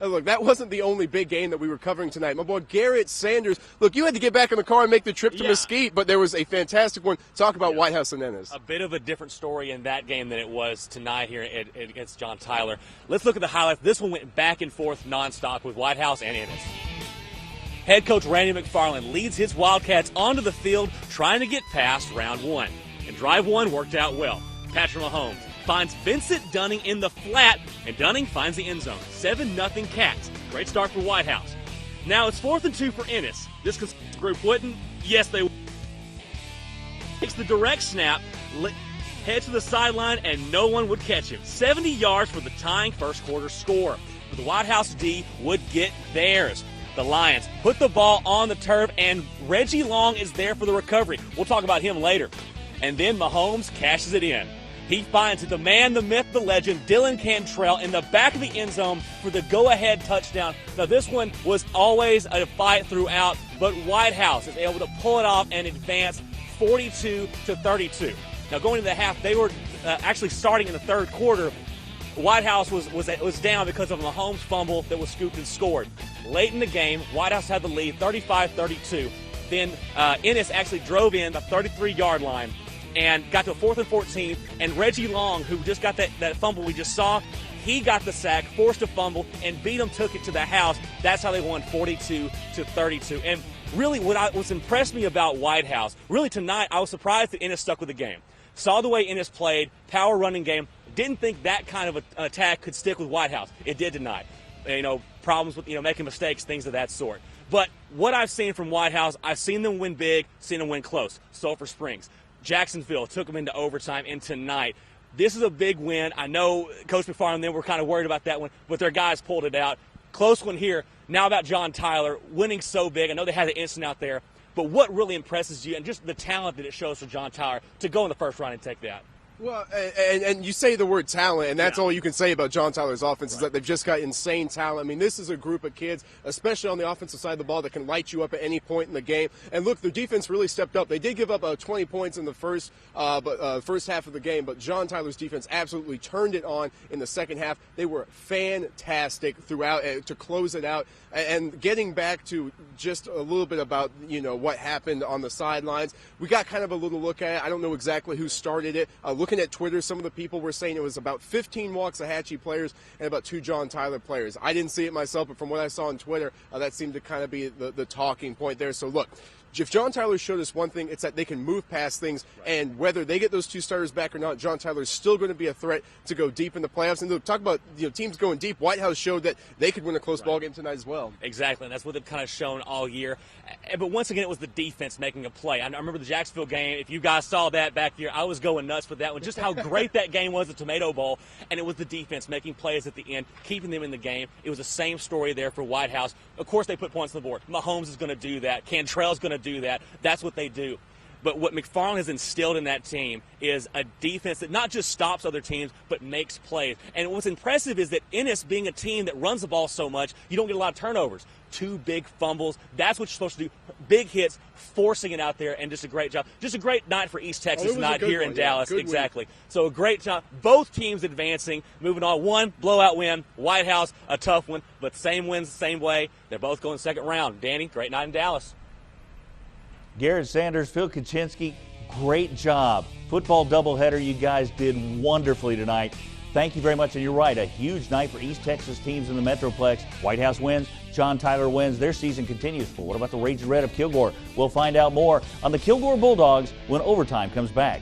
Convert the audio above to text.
Oh, look, that wasn't the only big game that we were covering tonight. My boy Garrett Sanders, look, you had to get back in the car and make the trip to Mesquite, but there was a fantastic one. Talk about Whitehouse and Ennis. A bit of a different story in that game than it was tonight here against John Tyler. Let's look at the highlights. This one went back and forth nonstop with Whitehouse and Ennis. Head coach Randy McFarland leads his Wildcats onto the field trying to get past round one. And drive one worked out well. Patrick Mahomes finds Vincent Dunning in the flat, and Dunning finds the end zone. 7-0 Cats. Great start for Whitehouse. Now it's 4th and 2 for Ennis. This group wouldn't. Yes, they would. Takes the direct snap, heads to the sideline, and no one would catch him. 70 yards for the tying first quarter score. But the Whitehouse D would get theirs. The Lions put the ball on the turf, and Reggie Long is there for the recovery. We'll talk about him later. And then Mahomes cashes it in. He finds the man, the myth, the legend, Dylan Cantrell in the back of the end zone for the go-ahead touchdown. Now, this one was always a fight throughout, but Whitehouse is able to pull it off and advance 42-32. Now, going into the half, they were actually starting in the third quarter. Whitehouse was down because of a Mahomes fumble that was scooped and scored. Late in the game, Whitehouse had the lead, 35-32. Then Ennis actually drove in the 33-yard line and got to 4th and 14, and Reggie Long, who just got that fumble we just saw, he got the sack, forced a fumble, and beat him, took it to the house. That's how they won 42-32. And really what's impressed me about Whitehouse, really tonight, I was surprised that Ennis stuck with the game. Saw the way Ennis played, power running game, didn't think that kind of an attack could stick with Whitehouse. It did tonight. Problems with, making mistakes, things of that sort. But what I've seen from Whitehouse, I've seen them win big, seen them win close. Sulphur Springs. Jacksonville took them into overtime, and tonight, this is a big win. I know Coach McFarland and them were kind of worried about that one, but their guys pulled it out. Close one here. Now about John Tyler, winning so big. I know they had the incident out there, but what really impresses you and just the talent that it shows for John Tyler to go in the first round and take that? Well, and you say the word talent, and that's all you can say about John Tyler's offense is that they've just got insane talent. I mean, this is a group of kids, especially on the offensive side of the ball, that can light you up at any point in the game. And look, their defense really stepped up. They did give up 20 points in the first half of the game, but John Tyler's defense absolutely turned it on in the second half. They were fantastic throughout to close it out. And getting back to just a little bit about, what happened on the sidelines, we got kind of a little look at it. I don't know exactly who started it. Looking at Twitter, some of the people were saying it was about 15 Waxahachie players and about 2 John Tyler players. I didn't see it myself, but from what I saw on Twitter, that seemed to kind of be the talking point there. So look, if John Tyler showed us one thing, it's that they can move past things, and whether they get those 2 starters back or not, John Tyler is still going to be a threat to go deep in the playoffs. And talk about teams going deep. Whitehouse showed that they could win a close ball game tonight as well. Exactly, and that's what they've kind of shown all year. But once again, it was the defense making a play. I remember the Jacksonville game. If you guys saw that back there, I was going nuts for that one. Just how great that game was, the Tomato Bowl, and it was the defense making plays at the end, keeping them in the game. It was the same story there for Whitehouse. Of course, they put points on the board. Mahomes is going to do that. Cantrell's going to do that. That's what they do. But what McFarland has instilled in that team is a defense that not just stops other teams, but makes plays. And what's impressive is that Ennis, being a team that runs the ball so much, you don't get a lot of turnovers. 2 big fumbles. That's what you're supposed to do. Big hits, forcing it out there, and just a great job. Just a great night for East Texas tonight here in Dallas. Exactly. Week. So a great job. Both teams advancing, moving on. One blowout win. Whitehouse, a tough one, but same wins the same way. They're both going second round. Danny, great night in Dallas. Garrett Sanders, Phil Kuchinsky, great job. Football doubleheader, you guys did wonderfully tonight. Thank you very much, and you're right, a huge night for East Texas teams in the Metroplex. Whitehouse wins, John Tyler wins, their season continues. But what about the Raging Red of Kilgore? We'll find out more on the Kilgore Bulldogs when overtime comes back.